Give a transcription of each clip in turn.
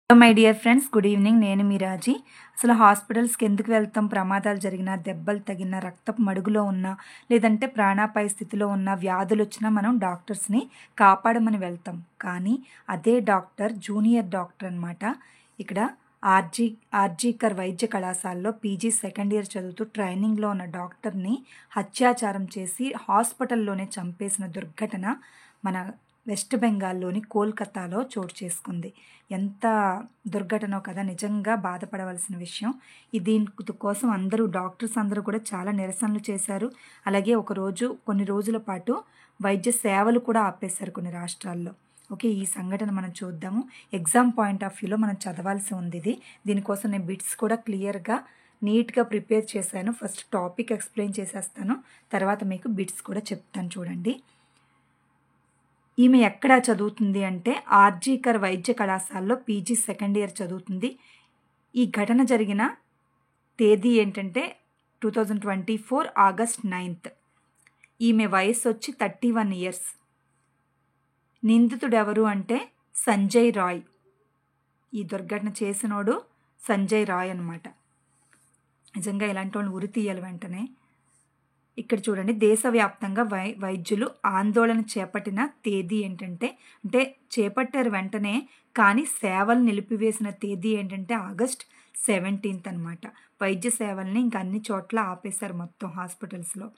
Hello my dear friends, good evening. నేను మీ రాజీ. అసలు హాస్పిటల్స్కి ఎందుకు వెళ్తాం? ప్రమాదాలు జరిగినా, దెబ్బలు తగిన, రక్తపు మడుగులో ఉన్న, లేదంటే ప్రాణాపాయ స్థితిలో ఉన్న వ్యాధులు వచ్చినా మనం డాక్టర్స్ని కాపాడమని వెళ్తాం. కానీ అదే డాక్టర్ జూనియర్ డాక్టర్ అనమాట. ఇక్కడ ఆర్జీకర్ వైద్య కళాశాలలో పీజీ సెకండ్ ఇయర్ చదువుతూ ట్రైనింగ్లో ఉన్న డాక్టర్ని హత్యాచారం చేసి హాస్పిటల్లోనే చంపేసిన దుర్ఘటన మన వెస్ట్ బెంగాల్లోని కోల్కతాలో చోటు చేసుకుంది. ఎంత దుర్ఘటనో కదా, నిజంగా బాధపడవలసిన విషయం. దీని కోసం డాక్టర్స్ అందరూ కూడా చాలా నిరసనలు చేశారు. అలాగే కొన్ని రోజుల పాటు వైద్య సేవలు కూడా ఆపేశారు కొన్ని రాష్ట్రాల్లో. ఓకే, ఈ సంఘటన మనం చూద్దాము. ఎగ్జామ్ పాయింట్ ఆఫ్ వ్యూలో మనం చదవాల్సి ఉంది. దీనికోసం నేను బిట్స్ కూడా క్లియర్గా నీట్గా ప్రిపేర్ చేశాను. ఫస్ట్ టాపిక్ ఎక్స్ప్లెయిన్ చేసేస్తాను, తర్వాత మీకు బిట్స్ కూడా చెప్తాను. చూడండి, ఈమె ఎక్కడ చదువుతుంది అంటే ఆర్జీకర్ వైద్య కళాశాలలో పీజీ సెకండ్ ఇయర్ చదువుతుంది. ఈ ఘటన జరిగిన తేదీ ఏంటంటే 2024 ఆగస్ట్ 9th. ఈమె వయసు వచ్చి 31 ఇయర్స్. నిందితుడు ఎవరు అంటే సంజయ్ రాయ్. ఈ దుర్ఘటన చేసినోడు సంజయ్ రాయ్ అనమాట. నిజంగా ఇలాంటి వాళ్ళని ఉరి తీయాలి వెంటనే. ఇక్కడ చూడండి, దేశవ్యాప్తంగా వైద్యులు ఆందోళన చేపట్టిన తేదీ ఏంటంటే, చేపట్టారు వెంటనే, కానీ సేవలు నిలిపివేసిన తేదీ ఏంటంటే ఆగస్ట్ 17th అనమాట. వైద్య సేవల్ని ఇంకా అన్ని చోట్ల ఆపేశారు మొత్తం హాస్పిటల్స్లో.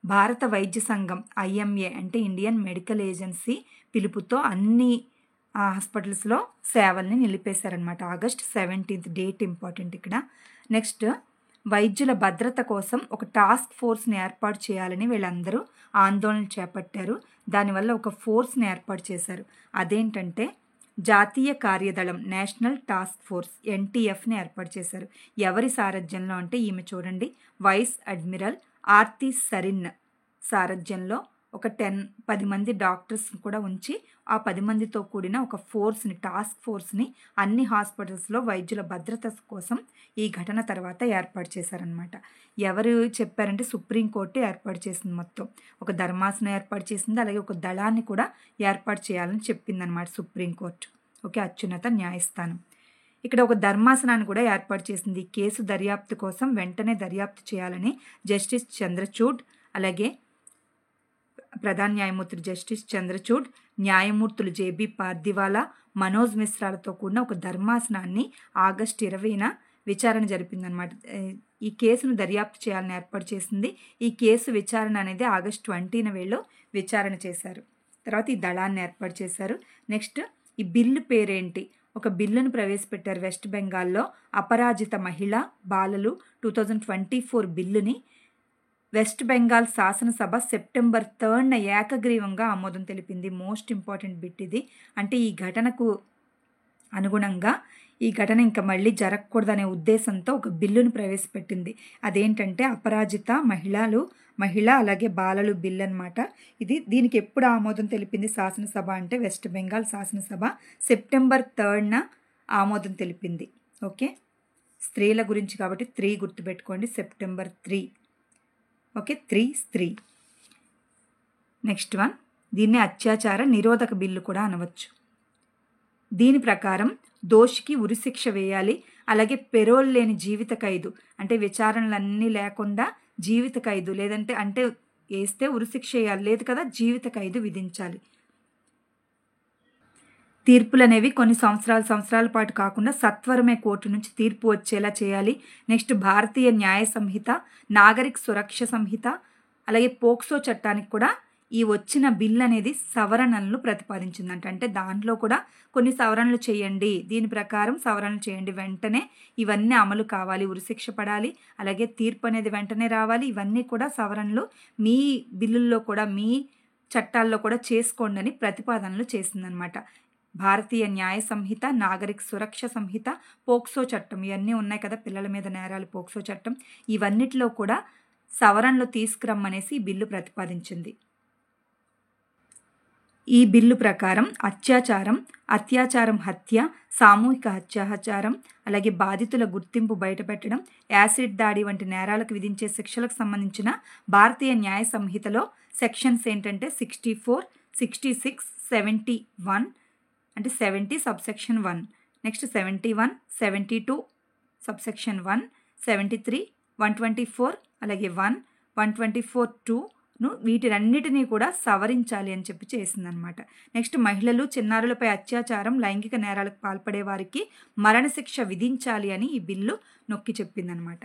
భారత వైద్య సంఘం IMA అంటే ఇండియన్ మెడికల్ ఏజెన్సీ పిలుపుతో అన్ని హాస్పిటల్స్లో సేవల్ని నిలిపేశారనమాట. ఆగస్ట్ 17th డేట్ ఇంపార్టెంట్ ఇక్కడ. నెక్స్ట్, వైద్యుల భద్రత కోసం ఒక టాస్క్ ఫోర్స్ని ఏర్పాటు చేయాలని వీళ్ళందరూ ఆందోళన చేపట్టారు. దానివల్ల ఒక ఫోర్స్ని ఏర్పాటు చేశారు. అదేంటంటే జాతీయ కార్యదళం, నేషనల్ టాస్క్ ఫోర్స్ NTFని ఏర్పాటు చేశారు. ఎవరి సారథ్యంలో అంటే ఈమె చూడండి, వైస్ అడ్మిరల్ ఆర్తి సరిన్ సారథ్యంలో ఒక 10 మంది డాక్టర్స్ కూడా ఉంచి ఆ 10 మందితో కూడిన ఒక ఫోర్స్ని, టాస్క్ ఫోర్స్ని అన్ని హాస్పిటల్స్లో వైద్యుల భద్రత కోసం ఈ ఘటన తర్వాత ఏర్పాటు చేశారనమాట. ఎవరు చెప్పారంటే సుప్రీంకోర్టు ఏర్పాటు చేసింది. మొత్తం ఒక ధర్మాసనం ఏర్పాటు చేసింది, అలాగే ఒక దళాన్ని కూడా ఏర్పాటు చేయాలని చెప్పిందనమాట సుప్రీంకోర్టు. ఓకే, అత్యున్నత న్యాయస్థానం. ఇక్కడ ఒక ధర్మాసనాన్ని కూడా ఏర్పాటు చేసింది. ఈ కేసు దర్యాప్తు కోసం వెంటనే దర్యాప్తు చేయాలని జస్టిస్ చంద్రచూడ్, అలాగే ప్రధాన న్యాయమూర్తి జస్టిస్ చంద్రచూడ్, న్యాయమూర్తులు JB పార్దివాలా, మనోజ్ మిశ్రాలతో కూడిన ఒక ధర్మాసనాన్ని ఆగస్టు 20న విచారణ జరిపిందనమాట. ఈ కేసును దర్యాప్తు చేయాలని ఏర్పాటు చేసింది. ఈ కేసు విచారణ అనేది ఆగస్టు 20న వీళ్ళు విచారణ చేశారు. తర్వాత ఈ దళాన్ని ఏర్పాటు చేశారు. నెక్స్ట్, ఈ బిల్లు పేరేంటి? ఒక బిల్లును ప్రవేశపెట్టారు వెస్ట్ బెంగాల్లో. అపరాజిత మహిళ బాలలు 2024 బిల్లుని వెస్ట్ బెంగాల్ శాసనసభ సెప్టెంబర్ 3న ఏకగ్రీవంగా ఆమోదం తెలిపింది. మోస్ట్ ఇంపార్టెంట్ బిట్ ఇది. అంటే ఈ ఘటనకు అనుగుణంగా ఈ ఘటన ఇంకా మళ్ళీ జరగకూడదనే ఉద్దేశంతో ఒక బిల్లును ప్రవేశపెట్టింది. అదేంటంటే అపరాజిత మహిళ అలాగే బాలలు బిల్ అనమాట. దీనికి ఎప్పుడు ఆమోదం తెలిపింది శాసనసభ అంటే వెస్ట్ బెంగాల్ శాసనసభ సెప్టెంబర్ 3న ఆమోదం తెలిపింది. ఓకే, స్త్రీల గురించి కాబట్టి 3 గుర్తుపెట్టుకోండి, సెప్టెంబర్ 3. ఓకే, 3 స్త్రీ. నెక్స్ట్ వన్, దీన్ని అత్యాచార నిరోధక బిల్లు కూడా అనవచ్చు. దీని ప్రకారం దోషికి ఉరిశిక్ష వేయాలి, అలాగే పెరోల్ లేని జీవిత ఖైదు, అంటే విచారణలన్నీ లేకుండా జీవిత ఖైదు, లేదంటే వేస్తే ఉరిశిక్ష వేయాలి, లేదు కదా జీవిత ఖైదు విధించాలి. తీర్పులు అనేవి కొన్ని సంవత్సరాల పాటు కాకుండా సత్వరమే కోర్టు నుంచి తీర్పు వచ్చేలా చేయాలి. నెక్స్ట్, భారతీయ న్యాయ సంహిత, నాగరిక సురక్ష సంహిత, అలాగే పోక్సో చట్టానికి కూడా ఈ వచ్చిన బిల్ అనేది సవరణలను ప్రతిపాదించిందంట. అంటే దాంట్లో కూడా కొన్ని సవరణలు చేయండి, దీని ప్రకారం సవరణలు చేయండి, వెంటనే ఇవన్నీ అమలు కావాలి, ఉరిశిక్ష పడాలి, అలాగే తీర్పు అనేది వెంటనే రావాలి. ఇవన్నీ కూడా సవరణలు మీ బిల్లుల్లో కూడా, మీ చట్టాల్లో కూడా చేసుకోండి అని ప్రతిపాదనలు చేసిందనమాట. భారతీయ న్యాయ సంహిత, నాగరిక సురక్ష సంహిత, పోక్సో చట్టం, ఇవన్నీ ఉన్నాయి కదా, పిల్లల మీద నేరాలు పోక్సో చట్టం, ఇవన్నిటిలో కూడా సవరణలు తీసుకురమ్మనేసి ఈ బిల్లు ప్రతిపాదించింది. ఈ బిల్లు ప్రకారం అత్యాచారం, హత్య, సామూహిక హత్యాచారం, అలాగే బాధితుల గుర్తింపు బయటపెట్టడం, యాసిడ్ దాడి వంటి నేరాలకు విధించే శిక్షలకు సంబంధించిన భారతీయ న్యాయ సంహితలో సెక్షన్స్ ఏంటంటే 64, 66, 71 అంటే 70 సబ్సెక్షన్ 1, నెక్స్ట్ 71, 72 సబ్సెక్షన్ 1, 73, 124 అలాగే 1, 124(2)ను వీటినన్నిటినీ కూడా సవరించాలి అని చెప్పి చేసిందనమాట. నెక్స్ట్ మహిళలు, చిన్నారులపై అత్యాచారం, లైంగిక నేరాలకు పాల్పడే వారికి మరణశిక్ష విధించాలి అని ఈ బిల్లు నొక్కి చెప్పిందనమాట.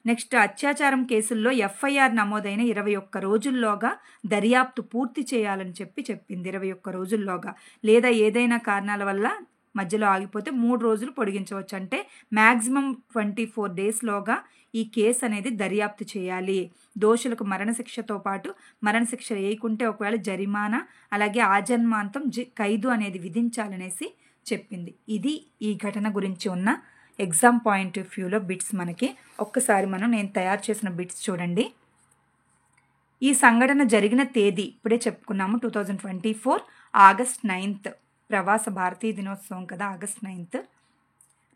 నెక్స్ట్ అత్యాచారం కేసుల్లో ఎఫ్ఐఆర్ నమోదైన 21 రోజుల్లోగా దర్యాప్తు పూర్తి చేయాలని చెప్పింది. 21 రోజుల్లోగా, లేదా ఏదైనా కారణాల వల్ల మధ్యలో ఆగిపోతే 3 రోజులు పొడిగించవచ్చు. అంటే మ్యాక్సిమం 24 డేస్లోగా ఈ కేసు అనేది దర్యాప్తు చేయాలి. దోషులకు మరణశిక్షతో పాటు మరణశిక్ష వేయకుంటే ఒకవేళ జరిమానా అలాగే ఆజన్మాంతం ఖైదు అనేది విధించాలనేసి చెప్పింది. ఇది ఈ ఘటన గురించి ఉన్న ఎగ్జామ్ పాయింట్ ఆఫ్ వ్యూలో బిట్స్. మనకి ఒక్కసారి నేను తయారు చేసిన బిట్స్ చూడండి. ఈ సంఘటన జరిగిన తేదీ ఇప్పుడే చెప్పుకున్నాము, 2024 ఆగస్ట్ 9th, ప్రవాస భారతీయ దినోత్సవం కదా, ఆగస్ట్ 9th.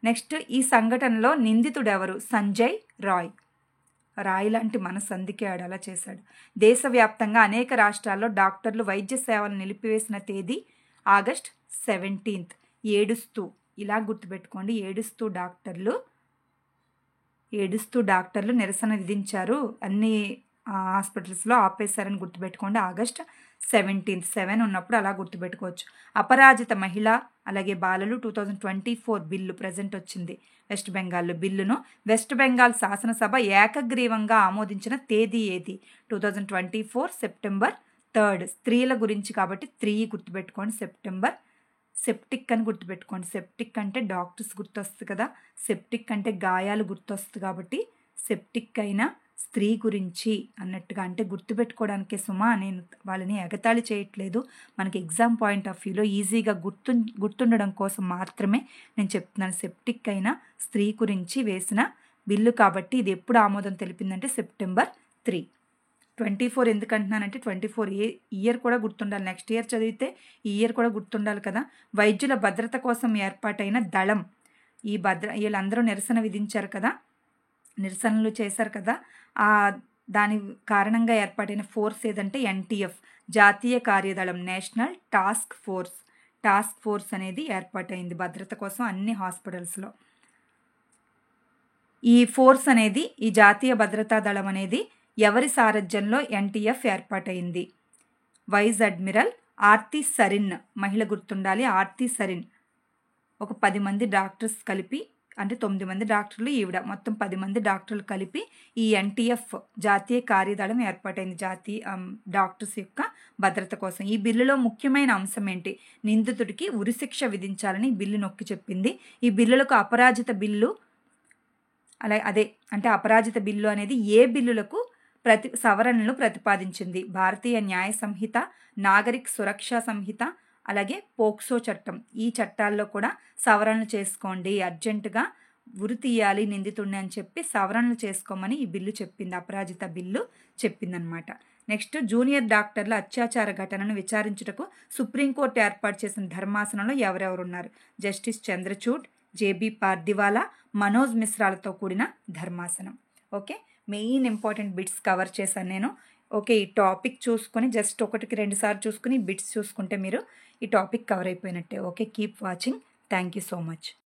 నెక్స్ట్ ఈ సంఘటనలో నిందితుడు ఎవరు? సంజయ్ రాయ్. రాయ్ లాంటి మనసు, అందుకే ఆడు అలా చేశాడు. దేశవ్యాప్తంగా అనేక రాష్ట్రాల్లో డాక్టర్లు వైద్య సేవలు నిలిపివేసిన తేదీ ఆగస్ట్ 17th. ఏడుస్తూ, ఇలా గుర్తుపెట్టుకోండి, ఏడుస్తూ డాక్టర్లు నిరసన విధించారు, అన్ని హాస్పిటల్స్లో ఆపేశారని గుర్తుపెట్టుకోండి. ఆగస్ట్ 17th, 7 ఉన్నప్పుడు అలా గుర్తుపెట్టుకోవచ్చు. అపరాజిత మహిళ అలాగే బాలలు 2024 బిల్లు ప్రజెంట్ వచ్చింది వెస్ట్ బెంగాల్లో. బిల్లును వెస్ట్ బెంగాల్ శాసనసభ ఏకగ్రీవంగా ఆమోదించిన తేదీ ఏది? 2024 సెప్టెంబర్ 3rd. స్త్రీల గురించి కాబట్టి 3 గుర్తుపెట్టుకోండి, సెప్టెంబర్. సెప్టిక్ అని గుర్తుపెట్టుకోండి. సెప్టిక్ అంటే డాక్టర్స్ గుర్తొస్తుంది కదా, సెప్టిక్ అంటే గాయాలు గుర్తొస్తుంది కాబట్టి సెప్టిక్ అయినా స్త్రీ గురించి అన్నట్టుగా, అంటే గుర్తుపెట్టుకోవడానికే సుమా, నేను వాళ్ళని ఎగతాళి చేయట్లేదు, మనకి ఎగ్జామ్ పాయింట్ ఆఫ్ వ్యూలో ఈజీగా గుర్తుండడం కోసం మాత్రమే నేను చెప్తున్నాను. సెప్టిక్ అయినా స్త్రీ గురించి వేసిన బిల్లు కాబట్టి ఇది ఎప్పుడు ఆమోదం తెలిపిందంటే సెప్టెంబర్ 3. 24 ఎందుకు అంటున్నానంటే 24 ఇయర్ కూడా గుర్తుండాలి. నెక్స్ట్ ఇయర్ చదివితే ఈ ఇయర్ కూడా గుర్తుండాలి కదా. వైద్యుల భద్రత కోసం ఏర్పాటైన దళం, వీళ్ళందరూ నిరసన విధించారు కదా, నిరసనలు చేశారు కదా, దాని కారణంగా ఏర్పాటైన ఫోర్స్ ఏదంటే ఎన్టీఎఫ్, జాతీయ కార్యదళం, నేషనల్ టాస్క్ ఫోర్స్ అనేది ఏర్పాటైంది భద్రత కోసం అన్ని హాస్పిటల్స్లో. ఈ ఫోర్స్ అనేది, ఈ జాతీయ భద్రతా దళం అనేది ఎవరి సారథ్యంలో ఎన్టీఎఫ్ ఏర్పాటైంది? వైస్ అడ్మిరల్ ఆర్తి సరిన్, మహిళ గుర్తుండాలి, ఆర్తి సరిన్. ఒక 10 మంది డాక్టర్స్ కలిపి, అంటే 9 మంది డాక్టర్లు, ఈవిడ, మొత్తం 10 మంది డాక్టర్లు కలిపి ఈ ఎన్టీఎఫ్ జాతీయ కార్యదళం ఏర్పాటైంది జాతీయ డాక్టర్స్ యొక్క భద్రత కోసం. ఈ బిల్లులో ముఖ్యమైన అంశం ఏంటి? నిందితుడికి ఉరిశిక్ష విధించాలని ఈ బిల్లు నొక్కి చెప్పింది. ఈ బిల్లులకు అపరాజిత బిల్లు అపరాజిత బిల్లు అనేది ఏ బిల్లులకు సవరణలను ప్రతిపాదించింది? భారతీయ న్యాయ సంహిత, నాగరిక్ సురక్షా సంహిత, అలాగే పోక్సో చట్టం. ఈ చట్టాల్లో కూడా సవరణలు చేసుకోండి, అర్జెంటుగా ఉరి తీయాలి నిందితుడిని అని చెప్పి సవరణలు చేసుకోమని ఈ బిల్లు చెప్పింది, అపరాజిత బిల్లు చెప్పిందనమాట. నెక్స్ట్ జూనియర్ డాక్టర్ల అత్యాచార ఘటనను విచారించుటకు సుప్రీంకోర్టు ఏర్పాటు చేసిన ధర్మాసనంలో ఎవరెవరున్నారు? జస్టిస్ చంద్రచూడ్, జేబీ పార్దివాలా, మనోజ్ మిశ్రాలతో కూడిన ధర్మాసనం. Okay, main important bits cover చేశాను నేను. ఓకే, ఈ టాపిక్ చూసుకొని జస్ట్ 1-2 సార్లు చూసుకుని బిట్స్ చూసుకుంటే మీరు ఈ టాపిక్ కవర్ అయిపోయినట్టే. Okay, keep watching. Thank you so much.